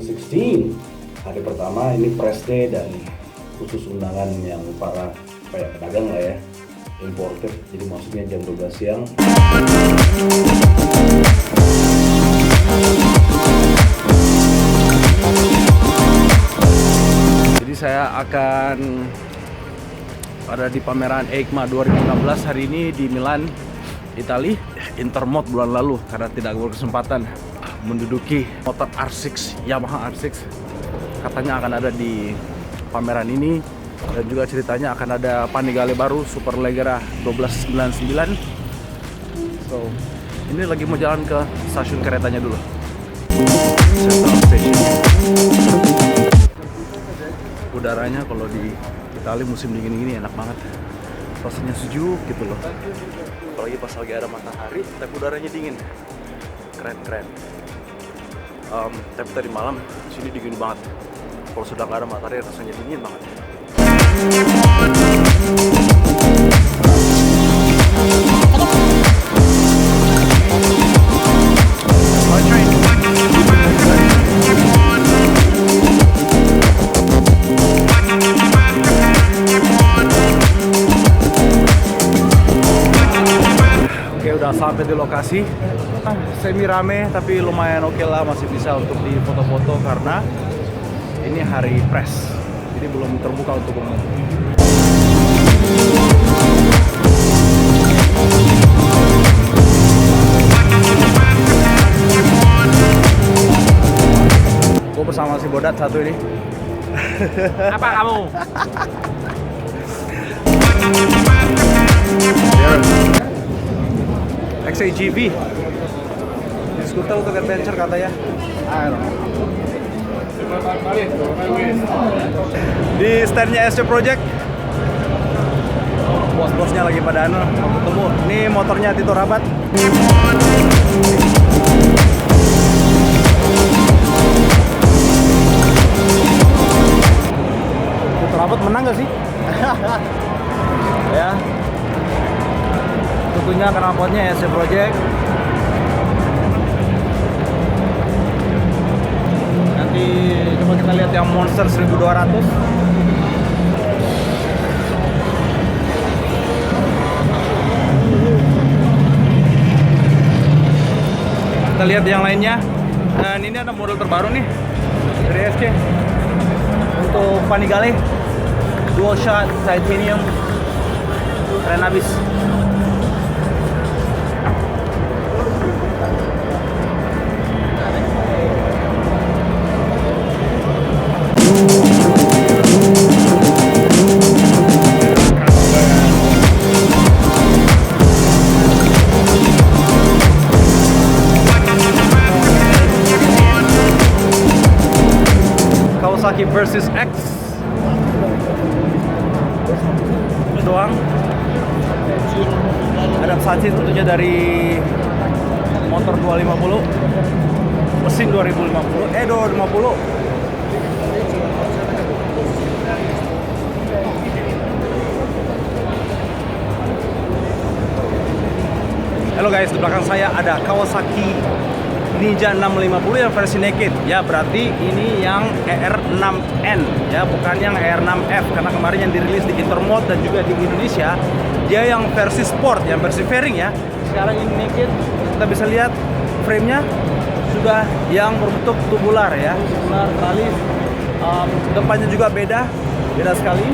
2016. Hari pertama ini press day dan khusus undangan yang para kayak pedagang lah ya, importer. Jadi maksudnya jam 12 siang. Jadi saya akan ada di pameran EICMA 2016 hari ini di Milan, Italia. Intermod bulan lalu karena tidak berkesempatan menduduki motor R6, Yamaha R6. Katanya akan ada di pameran ini, dan juga ceritanya akan ada Panigale baru Superleggera 1299. So, ini lagi mau jalan ke stasiun keretanya dulu. Central Station. Udaranya kalau di Italia musim dingin ini enak banget. Rasanya sejuk gitu loh. Apalagi pas lagi ada matahari, tapi udaranya dingin. Keren. Tapi tadi malam sini dingin banget. Kalau sudah nggak ada matahari rasanya dingin banget. Oke, udah sampai di lokasi. Semi rame tapi lumayan oke lah, masih bisa untuk di foto-foto karena ini hari press, jadi belum terbuka untuk umum. Gue bersama si Bodat satu ini. Apa kamu? XAGV skuter untuk adventure katanya. Di standnya SC Project, bos-bosnya lagi pada mau ketemu. Ini motornya Tito Rabat. Tito Rabat menang gak sih? Ya, tentunya knalpotnya SC Project. Nanti coba kita lihat yang Monster 1200. Kita lihat yang lainnya. Dan ini ada model terbaru nih dari SC untuk Panigale dual shot titanium, keren abis. Kawasaki versus X doang. Adaptasi tentunya dari motor 250, mesin 250. Halo guys, di belakang saya ada Kawasaki Ninja 650 yang versi naked. Ya, berarti ini yang ER6N ya, bukan yang ER6F, karena kemarin yang dirilis di Intermod dan juga di Indonesia dia yang versi sport, yang versi fairing ya. Sekarang ini naked, kita bisa lihat frame-nya sudah yang berbentuk tubular ya, tubular tralis. Depannya juga beda sekali.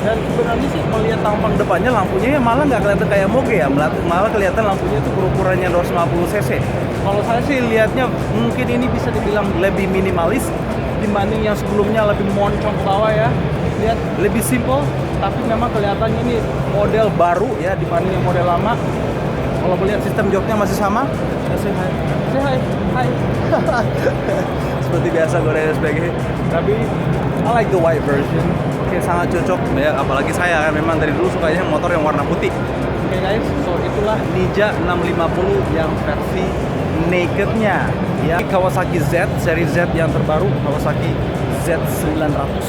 Dan sebenarnya sih melihat tampang depannya, lampunya malah nggak kelihatan kayak moge ya, malah kelihatan lampunya itu berukurannya 250 cc. Kalau saya sih lihatnya mungkin ini bisa dibilang lebih minimalis dibanding yang sebelumnya, lebih moncong ke bawah ya. Lihat lebih simple, tapi memang kelihatannya ini model baru ya dibanding yang model lama. Kalau melihat sistem joknya masih sama. Say hi. Seperti biasa gue dan sebagainya. Tapi I like the white version. Oke, sangat cocok ya, apalagi saya kan memang dari dulu sukanya motor yang warna putih. Oke guys, so itulah Ninja 650 yang versi nakednya ya. Kawasaki Z, seri Z yang terbaru, Kawasaki Z900.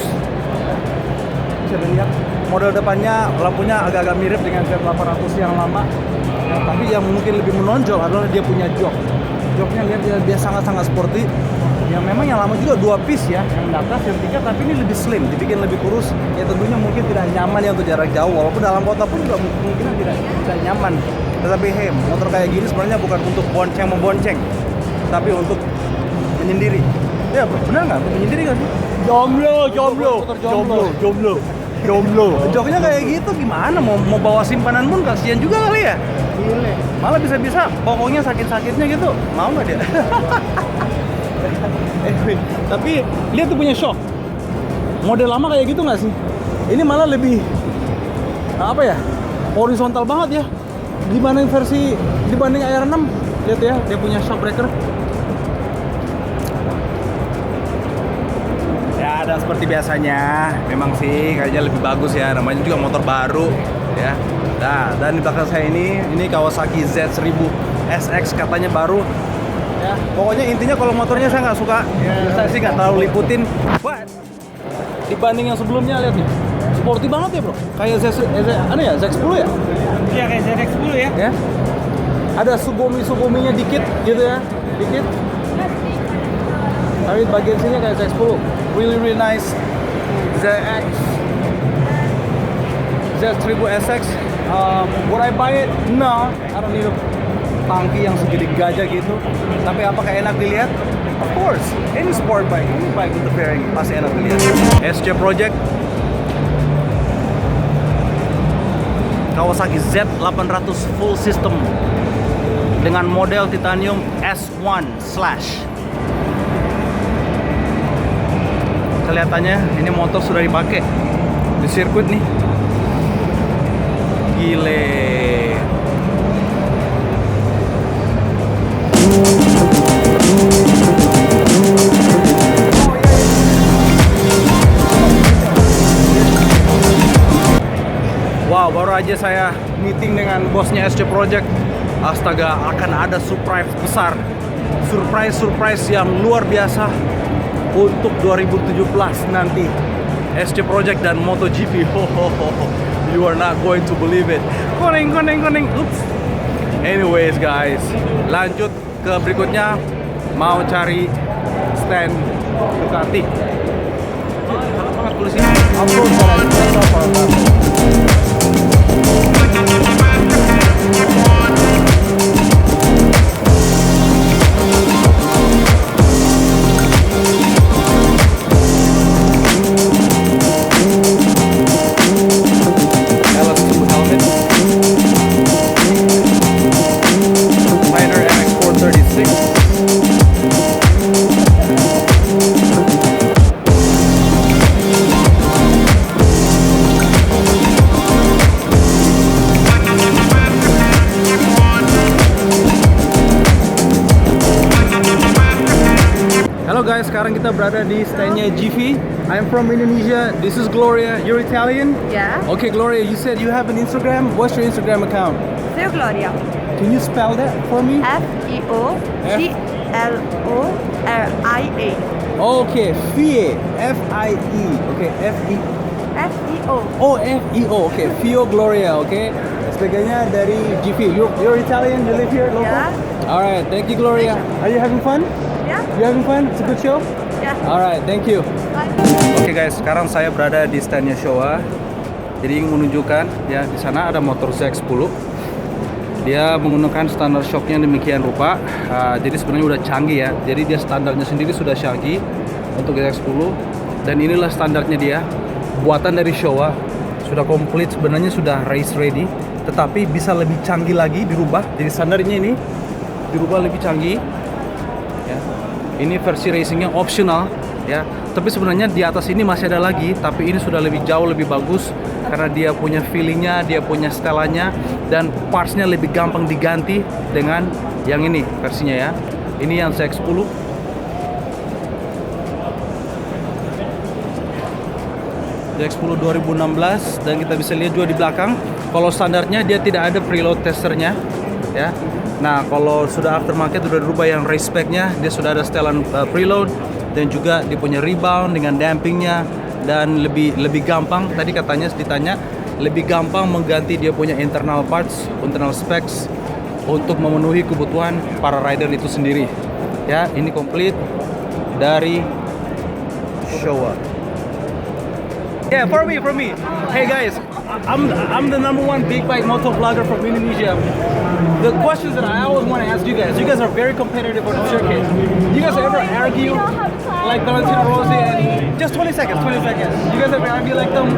Bisa lihat model depannya, lampunya agak-agak mirip dengan Z800 yang lama. Ya, tapi yang mungkin lebih menonjol adalah dia punya jok. Joknya lihat dia sangat-sangat sporty. Yang memang yang lama juga 2 piece ya, yang di atas yang 3, tapi ini lebih slim, dibikin lebih kurus. Ya tentunya mungkin tidak nyaman ya untuk jarak jauh, walaupun dalam kota pun juga mungkin tidak nyaman. Tetapi hey, motor kayak gini sebenarnya bukan untuk membonceng, tapi untuk menyendiri. Ya benar nggak? Untuk menyendiri nggak sih? Jomblo. Joknya kayak gitu gimana? Mau bawa simpanan pun kasihan juga kali ya. Gile. Malah bisa-bisa pokoknya sakit-sakitnya gitu. Mau nggak dia? Tapi lihat tuh punya shock. Model lama kayak gitu nggak sih? Ini malah lebih apa ya? Horizontal banget ya. Dibanding AR6. Lihat ya, dia punya shock breaker. Ya, dan seperti biasanya, memang sih kayaknya lebih bagus ya. Namanya juga motor baru ya. Nah, dan di belakang saya ini Kawasaki Z1000 SX katanya baru. Ya, pokoknya intinya kalau motornya saya nggak suka, saya sih nggak terlalu liputin. Wah, dibanding yang sebelumnya lihat nih, sporty banget ya bro. Kayak Z10 ya? Iya kayak ZX10 ya. Ya. Ada sugominya dikit gitu ya, dikit. Tapi bagian sini kayak Z10, really nice. Z1000 SX. Would I buy it? No, I don't need a tangki yang segede gajah gitu. Tapi apakah enak dilihat? Of course, any sport bike, any bike with the fairing pasti enak dilihat. SC Project Kawasaki Z800 full system dengan model titanium S1 slash. Kelihatannya ini motor sudah dipakai di sirkuit nih. Gile. Wow, baru aja saya meeting dengan bosnya SC Project. Astaga, akan ada surprise besar. Surprise yang luar biasa untuk 2017 nanti. SC Project dan MotoGP. You are not going to believe it. Koneng. Oops. Anyways guys, lanjut ke berikutnya. Mau cari stand Ducati. Sangat banget tulisnya. Halo guys, sekarang kita berada di standnya GV. I'm from Indonesia. This is Gloria. You're Italian? Yeah. Okay, Gloria, you said you have an Instagram. What's your Instagram account? Feo Gloria. Can you spell that for me? FEOGLORIA. Okay, FIE. F-I-E. Okay, F-E. FEO. Oh, F-E-O. Okay, Feo Gloria. Okay. Sebagainya dari GV. You're Italian. You live here local? Yeah. Alright, thank you, Gloria. Are you having fun? Yeah. You having fun? It's a good show? Yeah. Alright, thank you. Bye. Oke guys, sekarang saya berada di standnya Showa. Jadi ingin menunjukkan ya, di sana ada motor Z10. Dia menggunakan standar shocknya demikian rupa. Jadi sebenarnya udah canggih ya. Jadi dia standarnya sendiri sudah canggih untuk Z10. Dan inilah standarnya dia. Buatan dari Showa. Sudah komplit, sebenarnya sudah race ready. Tetapi bisa lebih canggih lagi dirubah. Jadi standarnya ini dirubah lebih canggih. Ya. Ini versi racingnya optional ya. Tapi sebenarnya di atas ini masih ada lagi, tapi ini sudah lebih jauh lebih bagus karena dia punya feelingnya, dia punya setelannya, dan partsnya lebih gampang diganti dengan yang ini versinya ya. Ini yang Z10. Z10 2016 dan kita bisa lihat juga di belakang. Kalau standarnya dia tidak ada preload testernya ya. Nah, kalau sudah aftermarket sudah dirubah yang race spec-nya, dia sudah ada setelan preload dan juga dia punya rebound dengan dampingnya dan lebih gampang. Tadi katanya ditanya lebih gampang mengganti dia punya internal parts, internal specs untuk memenuhi kebutuhan para rider itu sendiri. Ya, ini komplit dari Showa. Yeah, for me. Hey guys, I'm the #1 big bike motor vlogger from Indonesia. The questions that I always want to ask you guys are very competitive on the circuit. You guys ever argue like Valentino Rossi and just 20 seconds. You guys ever argue like them,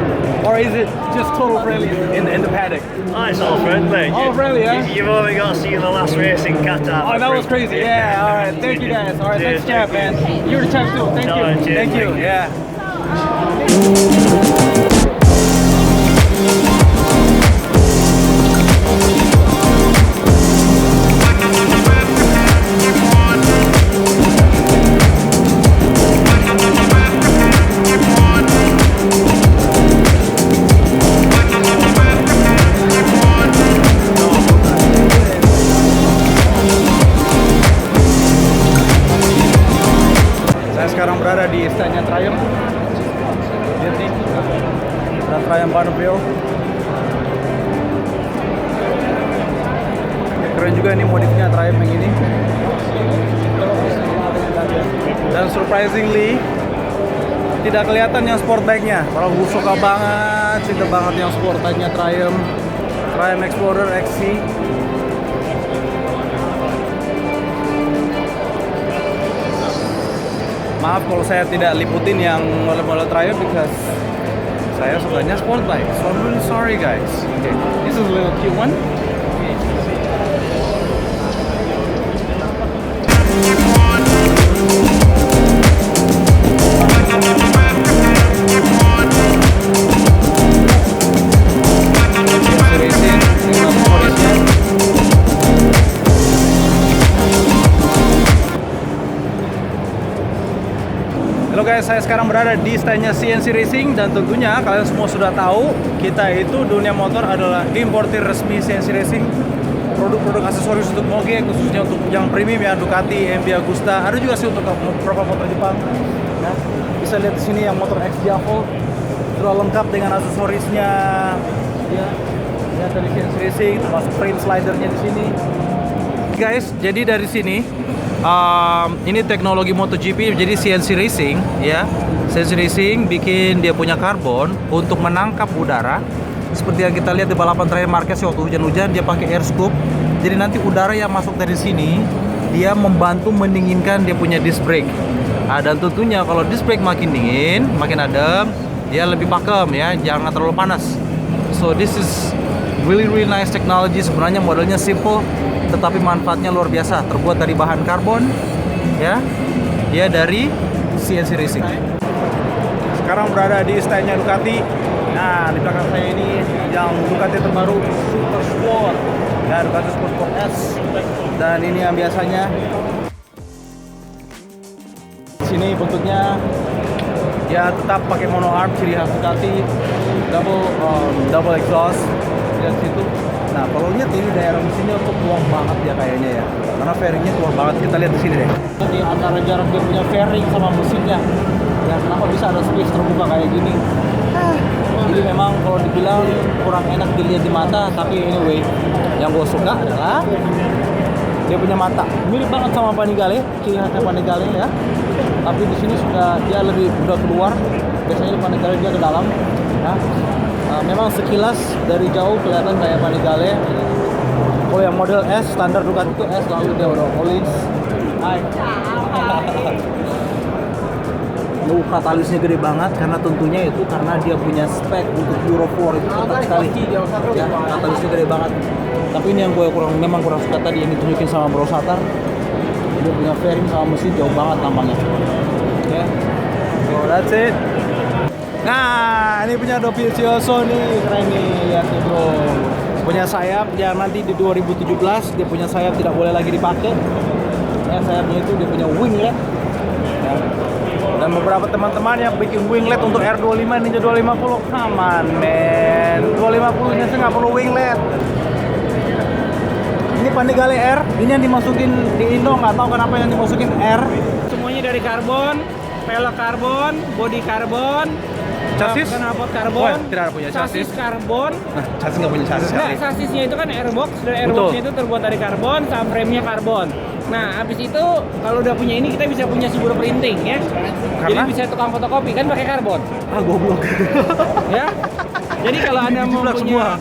or is it just total friendly in the paddock? Oh, it's all friendly. All friendly, yeah? You've only got to see the last race in Qatar. Oh, that was crazy. Yeah, all right. Thank you guys. All right, thanks, champ, man. You're the champ too. Thank you. Cheers, Thank you. thank you. Yeah. Saya sekarang berada di Istana Triumph. Lihat nih, ada Triumph Bonneville. Keren juga nih modifnya Triumph yang ini. Dan surprisingly tidak kelihatan yang sport bike-nya. Kalau gue suka banget, cinta banget yang sport bike-nya Triumph Explorer XC. Maaf kalau saya tidak liputin yang model-model Triumph because saya sukanya sport bike. So I'm really sorry guys. Okay, this is a little cute one. Halo guys, saya sekarang berada di stand-nya CNC Racing dan tentunya kalian semua sudah tahu kita itu dunia motor adalah importir resmi CNC Racing. Produk-produk aksesoris untuk moge khususnya untuk yang premium ya, Ducati, MV Agusta, ada juga sih untuk beberapa motor Jepang. Ya, bisa lihat di sini yang motor X Diavolt sudah lengkap dengan aksesorisnya. Ya, ya dari CNC Racing termasuk frame slidernya di sini. Guys, jadi dari sini ini teknologi MotoGP, jadi CNC Racing ya. CNC Racing bikin dia punya karbon untuk menangkap udara. Seperti yang kita lihat di balapan terakhir Marquez waktu hujan-hujan dia pakai air scoop. Jadi nanti udara yang masuk dari sini dia membantu mendinginkan dia punya disc brake. Dan tentunya kalau disc brake makin dingin, makin adem, dia lebih pakem ya, jangan terlalu panas. So this is really nice technology. Sebenarnya modelnya simple tetapi manfaatnya luar biasa. Terbuat dari bahan karbon ya. Dia dari CNC Racing. Sekarang berada di stand-nya Ducati. Nah, di belakang saya ini yang Ducati terbaru Super Sport. Ya, Ducati Super Sport S. Dan ini yang biasanya sini bentuknya ya tetap pakai mono arm ciri khas Ducati, double exhaust lihat situ. Nah, kalau lihat ini daerah mesinnya tuh luang banget ya kayaknya ya, karena fairingnya luang banget. Kita lihat di sini deh. Di antara jarak dia punya fairing sama mesinnya, ya kenapa bisa ada space terbuka kayak gini? Jadi memang kalau dibilang kurang enak dilihat di mata, tapi anyway, yang gue suka adalah dia punya mata mirip banget sama Panigale, ciri khasnya Panigale ya. Tapi di sini sudah dia lebih udah keluar. Biasanya di Panigale dia ke dalam. Ya. Memang sekilas dari jauh kelihatan kayak Panigale. Oh yang model S standar Ducati itu S, lalu dia udah Collins. Hai. Katalisnya gede banget karena tentunya itu karena dia punya spek untuk Euro 4 itu ketat sekali. Ya, katalisnya gede banget. Tapi ini yang gue memang kurang suka tadi yang ditunjukin sama Bro Satar. Dia punya fairing sama mesin jauh banget tampangnya. Oke. So that's it. Nah, ini punya Dovizioso nih, keren nih, lihat nih bro. Punya sayap, yang nanti di 2017 dia punya sayap tidak boleh lagi dipakai. Ya, sayapnya itu dia punya winglet. Ya. Dan beberapa teman-teman yang bikin winglet untuk R25 Ninja 250, come on man, 250 nya sih nggak perlu winglet. Ini Panigale R, ini yang dimasukin di Indo, nggak tahu kenapa yang dimasukin R. Semuanya dari karbon, pelek karbon, body karbon, Chassis? knalpot karbon. Oh, tidak ada punya chassis. Karbon. Nah, chassis nggak punya chassis Nah, kali. chassisnya itu kan airbox, dan airboxnya itu terbuat dari karbon, frame-nya karbon. Nah, habis itu kalau udah punya ini kita bisa punya siguro printing ya. Jadi Karena? bisa tukang fotokopi kan pakai karbon. Ah, goblok. Ya. Jadi kalau Anda mau Dijiplak punya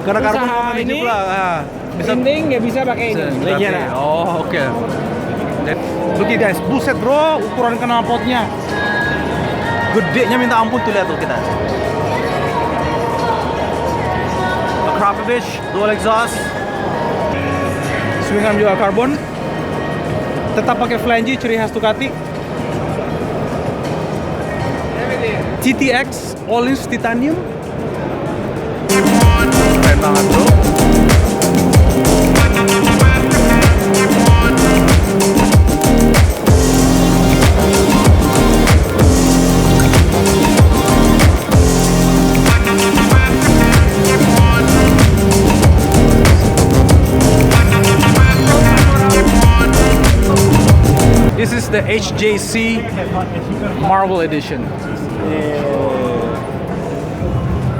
Karena karbon usaha mau ini, dijiplak. Ah, bisa. printing ya bisa pakai ini. Legend. Oh, oke. Look guys, buset bro, ukuran knalpotnya. Gedenya minta ampun tuh, lihat tuh kita. Craftsman, dual exhaust. Swing arm juga karbon. Tetap pakai flange, ciri khas Ducati. GTX all-in titanium. Keren banget bro. This is the HJC Marvel Edition.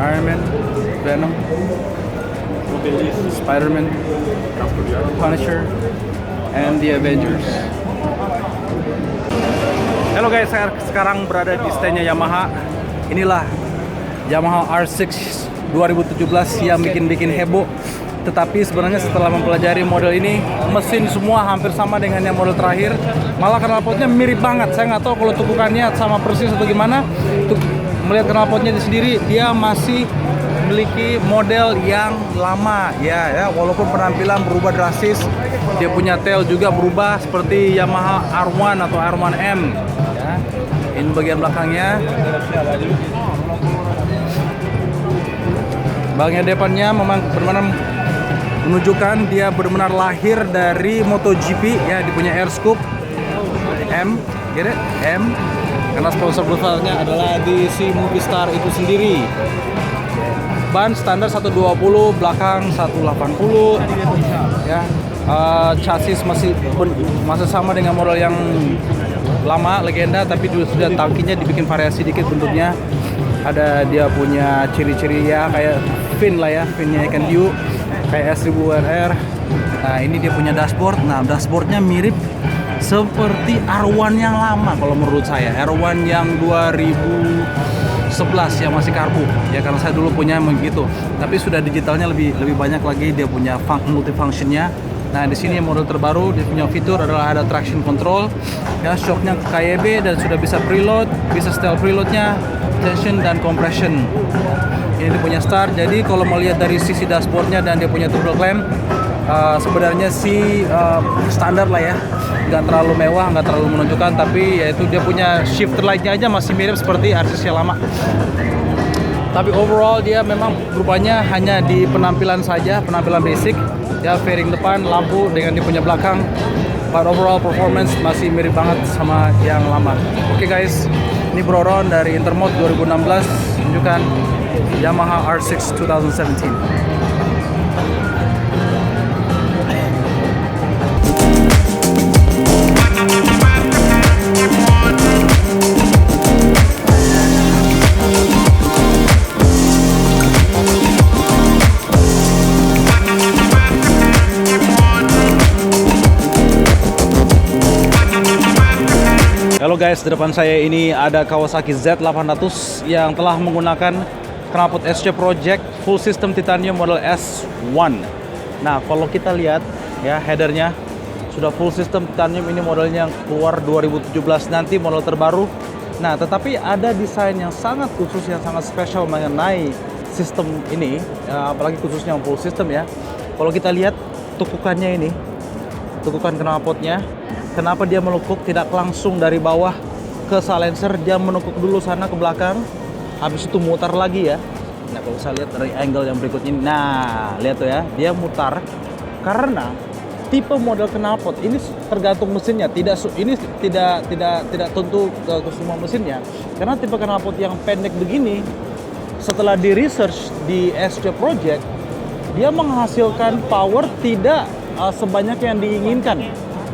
Iron Man, Venom, Spider-Man, Punisher, and the Avengers. Halo guys, saya sekarang berada di stand-nya Yamaha. Inilah Yamaha R6 2017 yang bikin heboh. Tetapi sebenarnya setelah mempelajari model ini, mesin semua hampir sama dengan yang model terakhir. Malah knalpotnya mirip banget. Saya nggak tahu kalau tukukannya sama persis atau gimana. Melihat knalpotnya sendiri, dia masih memiliki model yang lama ya, walaupun penampilan berubah drastis. Dia punya tail juga berubah seperti Yamaha R1 atau R1M ya. Ini bagian belakangnya. Bagian depannya memang benar-benar menunjukkan dia benar-benar lahir dari MotoGP ya. Dia punya air scoop M, get it? M, karena sponsor besarnya adalah di si Movistar itu sendiri. Ban standar 120, belakang 180 ya. Chassis masih sama dengan model yang lama legenda, tapi sudah tangkinya dibikin variasi dikit bentuknya. Ada dia punya ciri-ciri ya kayak fin lah ya, finnya ikan hiu kayak S1000RR. Nah, ini dia punya dashboard. Nah, dashboardnya mirip seperti R1 yang lama kalau menurut saya. R1 yang 2011 yang masih karbu. Ya karena saya dulu punya begitu. Tapi sudah digitalnya lebih banyak lagi, dia punya multifunctionnya. Nah, di sini model terbaru dia punya fitur adalah ada traction control. Ya, shocknya KYB dan sudah bisa preload, bisa setel preloadnya, tension dan compression. Ini punya start. Jadi kalau mau lihat dari sisi dashboardnya dan dia punya turbo clamp, sebenarnya sih standar lah ya, nggak terlalu mewah, nggak terlalu menunjukkan, tapi yaitu dia punya shifter lightnya aja masih mirip seperti RCC yang lama. Tapi overall dia memang rupanya hanya di penampilan saja, penampilan basic ya, fairing depan, lampu dengan dia punya belakang. But overall performance masih mirip banget sama yang lama. Oke guys, ini Bro Ron dari Intermod 2016 menunjukkan Yamaha R6 2017. Halo guys, di depan saya ini ada Kawasaki Z800 yang telah menggunakan knalpot SC Project full system titanium model S1. Nah, kalau kita lihat ya headernya sudah full system titanium, ini modelnya keluar 2017 nanti model terbaru. Nah, tetapi ada desain yang sangat khusus, yang sangat spesial mengenai sistem ini, ya, apalagi khususnya full system ya. Kalau kita lihat tukukannya ini, tukukan knalpotnya, kenapa dia menukuk tidak langsung dari bawah ke silencer, dia menukuk dulu sana ke belakang, habis itu mutar lagi ya. Nah, kalau saya lihat dari angle yang berikutnya, nah lihat tuh ya, dia mutar karena tipe model knalpot ini tergantung mesinnya, tidak tentu ke semua mesinnya. Karena tipe knalpot yang pendek begini, setelah di research di SC Project, dia menghasilkan power tidak sebanyak yang diinginkan.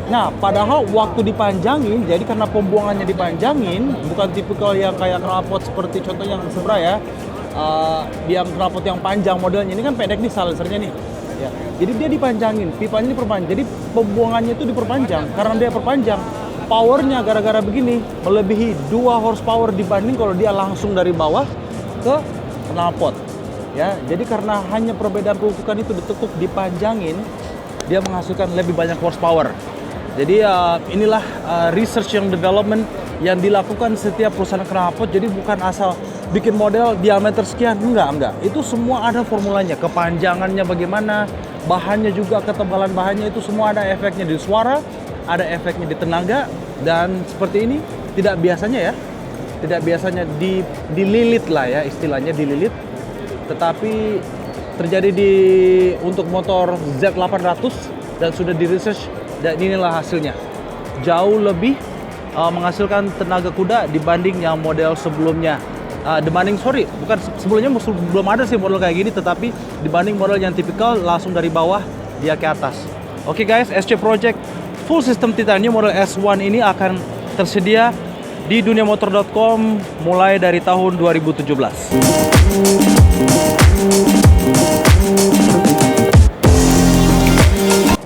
Nah, padahal waktu dipanjangin, jadi karena pembuangannya dipanjangin, bukan tipikal yang kayak knalpot seperti contoh yang Sebra ya, yang knalpot yang panjang modelnya, ini kan pendek nih silencernya nih. Ya, jadi dia dipanjangin, pipanya diperpanjang, jadi pembuangannya itu diperpanjang. Karena dia perpanjang, powernya gara-gara begini melebihi 2 horsepower dibanding kalau dia langsung dari bawah ke knalpot. Ya, jadi karena hanya perbedaan pengukukan itu ditekuk dipanjangin, dia menghasilkan lebih banyak horsepower. Jadi inilah research yang development yang dilakukan setiap perusahaan knalpot. Jadi bukan asal bikin model diameter sekian, enggak. Itu semua ada formulanya. Kepanjangannya bagaimana, bahannya juga, ketebalan bahannya itu semua ada efeknya di suara, ada efeknya di tenaga, dan seperti ini tidak biasanya ya. Tidak biasanya dililit lah ya, istilahnya dililit. Tetapi terjadi untuk motor Z800 dan sudah di research. Dan inilah hasilnya, jauh lebih menghasilkan tenaga kuda dibanding yang model sebelumnya. Sebelumnya belum ada sih model kayak gini, tetapi dibanding model yang tipikal langsung dari bawah dia ke atas. Oke guys, SC Project full system titanium model S1 ini akan tersedia di duniamotor.com mulai dari tahun 2017.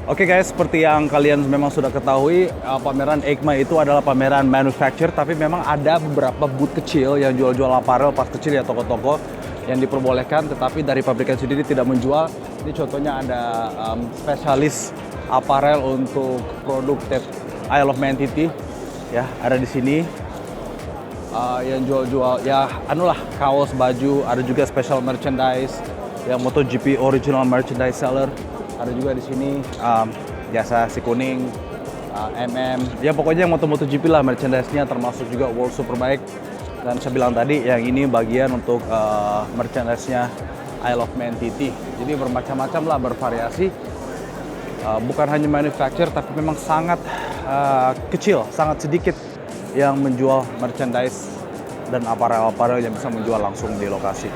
Oke guys, seperti yang kalian memang sudah ketahui, pameran EICMA itu adalah pameran manufacture, tapi memang ada beberapa booth kecil yang jual-jual apparel, pas kecil ya, toko-toko yang diperbolehkan, tetapi dari pabrikan sendiri tidak menjual. Ini contohnya ada spesialis apparel untuk produk Isle of Man TT, ya, ada di sini. Yang jual-jual ya anulah, kaos, baju, ada juga special merchandise yang MotoGP original merchandise seller. Ada juga di sini biasa si kuning, ya pokoknya yang MotoGP lah merchandise-nya, termasuk juga World Superbike. Dan saya bilang tadi yang ini bagian untuk merchandise-nya Isle of Man TT. Jadi bermacam-macam lah, bervariasi. Bukan hanya manufacture, tapi memang sangat kecil, sangat sedikit yang menjual merchandise dan apparel-apparel yang bisa menjual langsung di lokasi.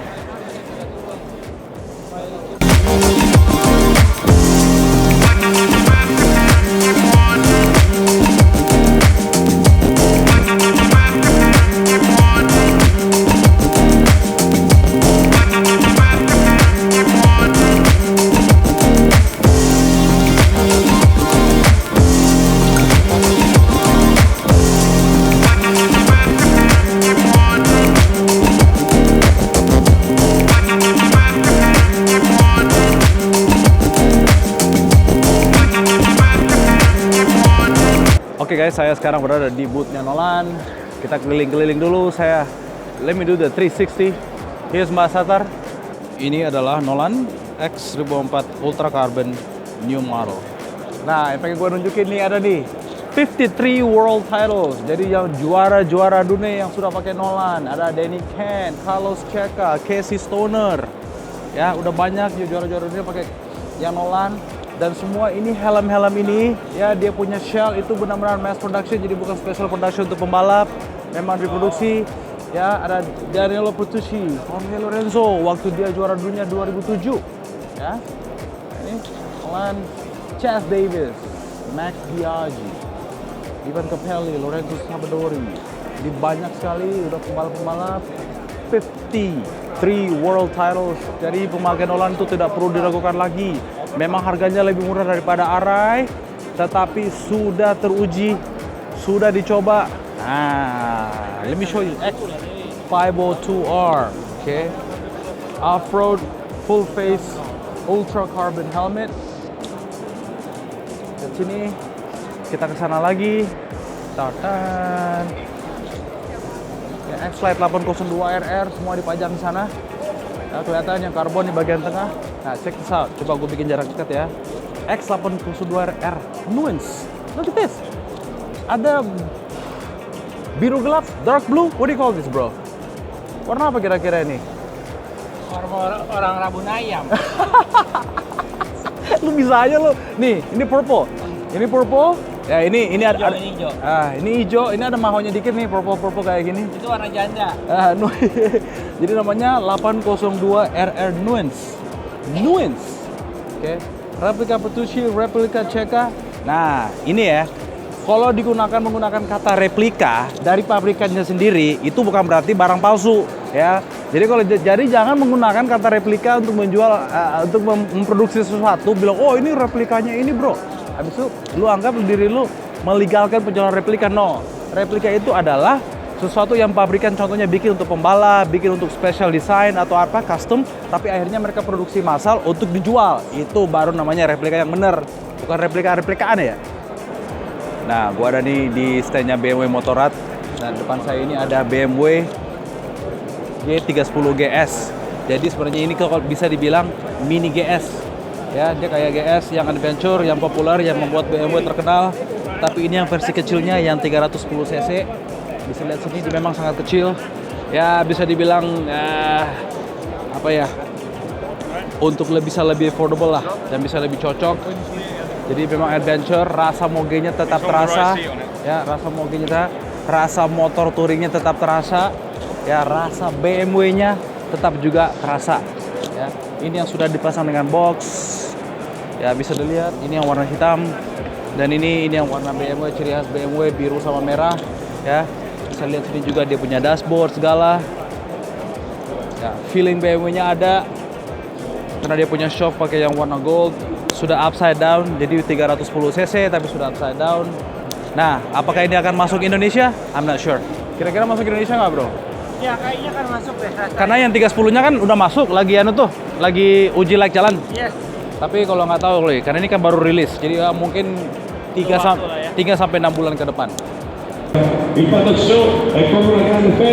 Oke guys, saya sekarang berada di booth-nya Nolan. Kita keliling-keliling dulu. Let me do the 360. Here's Mbak Satar. Ini adalah Nolan X 1004 Ultra Carbon New Model. Nah, yang pengen gue nunjukin nih ada nih 53 world titles. Jadi yang juara-juara dunia yang sudah pakai Nolan. Ada Danny Kent, Carlos Checa, Casey Stoner. Ya, udah banyak ya juara-juara dunia pakai yang Nolan. Dan semua ini helm-helm ini ya, dia punya shell itu benar-benar mass production, jadi bukan special production untuk pembalap, memang diproduksi. Ya, ada Daniele Petrucci, Jorge Lorenzo waktu dia juara dunia 2007. Ya. Ini Nolan, Chas Davis, Max Biaggi, Ivan Capelli, Lorenzo Savadori. Jadi banyak sekali udah pembalap-pembalap. 53 world titles. Jadi pemakaian Nolan itu tidak perlu diragukan lagi. Memang harganya lebih murah daripada Arai, tetapi sudah teruji, sudah dicoba. Nah, let me show you X502R. Okay, off-road full face ultra carbon helmet. Di sini kita ke sana lagi. Tartan. X-Lite 802 RR semua dipajang di sana. Nah, kelihatan yang karbon di bagian tengah. Nah, check this out. Coba gue bikin jarak dekat ya. X802R Nuance. Look at this. Ada biru gelap, dark blue. What do you call this, bro? Warna apa kira-kira ini? Orang rabun ayam. Lu bisa aja lu. Nih, ini purple. Ini purple. Ya, ini ada Ini hijau. ini hijau. Ini ada mahonya dikit nih, purple kayak gini. Itu warna janda. Jadi namanya 802 RR Nuance. Oke. Replika Petrucci, replika Checa. Nah, ini ya. Kalau menggunakan kata replika dari pabrikannya sendiri, itu bukan berarti barang palsu, ya. Jadi jangan menggunakan kata replika untuk menjual, untuk memproduksi sesuatu. Bilang, oh ini replikanya ini bro. Habis itu, lu anggap diri lu melegalkan penjualan replika. No, replika itu adalah sesuatu yang pabrikan contohnya bikin untuk pembalap, bikin untuk special design atau apa custom, tapi akhirnya mereka produksi massal untuk dijual. Itu baru namanya replika yang benar, bukan replikaan ya. Nah, gua ada nih di standnya BMW Motorrad. Dan depan saya ini ada BMW G310 GS. Jadi sebenarnya ini kalau bisa dibilang mini GS. Ya, dia kayak GS yang adventure, yang populer, yang membuat BMW terkenal. Tapi ini yang versi kecilnya yang 310 cc. Bisa lihat sini dia memang sangat kecil. Ya, bisa dibilang apa ya? Untuk bisa lebih affordable lah dan bisa lebih cocok. Jadi memang adventure, rasa mogenya tetap terasa, ya rasa mogenya, rasa motor touringnya tetap terasa, ya rasa BMW-nya tetap juga terasa. Ya, ini yang sudah dipasang dengan box, ya bisa dilihat. Ini yang warna hitam dan ini yang warna BMW, ciri khas BMW biru sama merah, ya bisa lihat sini juga dia punya dashboard segala. Ya, feeling BMW-nya ada karena dia punya shock pakai yang warna gold. Sudah upside down, jadi 310 cc tapi sudah upside down. Nah, apakah ini akan masuk Indonesia? I'm not sure. Kira-kira masuk Indonesia nggak bro? Ya kayaknya kan masuk deh. Karena yang 310-nya kan udah masuk, lagi lagi uji layak jalan. Yes. Tapi kalau nggak tahu loh, karena ini kan baru rilis, jadi mungkin 3 sampai 6 bulan ke depan.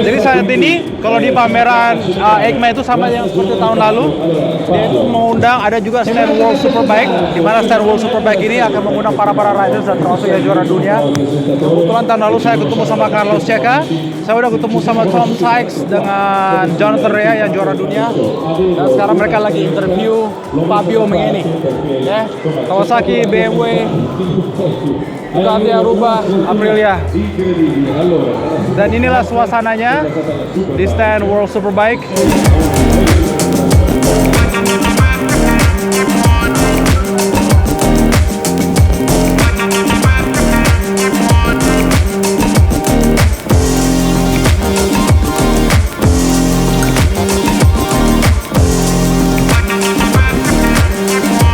Jadi saat ini kalau di pameran EICMA itu sama yang seperti tahun lalu, dia itu mengundang ada juga stand World Superbike, di mana stand World Superbike ini akan mengundang para riders dan termasuk yang juara dunia. Kebetulan tahun lalu saya ketemu sama Carlos Checa, saya udah ketemu sama Tom Sykes dengan Jonathan Rea yang juara dunia, dan sekarang mereka lagi interview Fabio Mengeni, ya Kawasaki, BMW, Ducati Aruba, Aprilia. Dan inilah suasananya di stand World Superbike.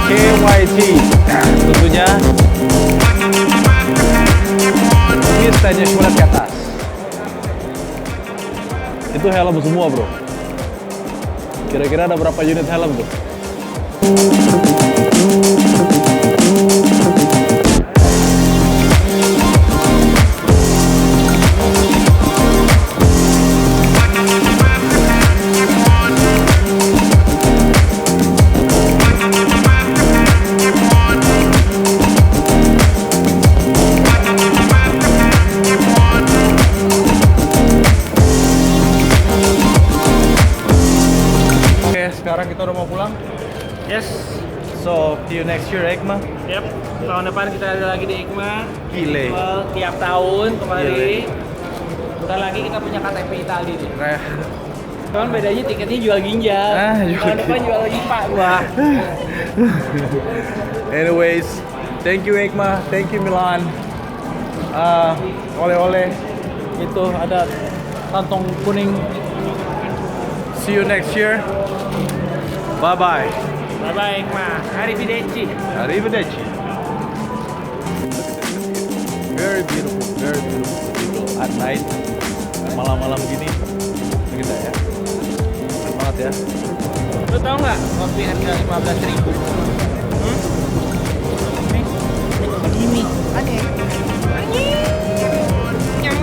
KYT tentunya. Ini standnya cuma lihat ke atas. Itu helm semua bro. Kira-kira ada berapa unit helm tuh? Sekarang kita udah mau pulang. Yes. So, see you next year EICMA. Yap. Tahun depan kita ada lagi di EICMA. Gile. Tiap tahun kemari. Bentar lagi kita punya KTP Itali nih. Cuman bedanya tiketnya jual ginjal. Tahun depan jual IPA gua. Anyways, thank you EICMA, thank you Milan. Oleh-oleh itu ada kantong kuning. See you next year. Bye bye. Bye bye EICMA. Arrivederci. Arrivederci. Very beautiful people at night. Malam-malam gini. Kita ya. Semangat ya. Lu tau nggak kopi harga 15.000? Nih, begini. Aneh. Yang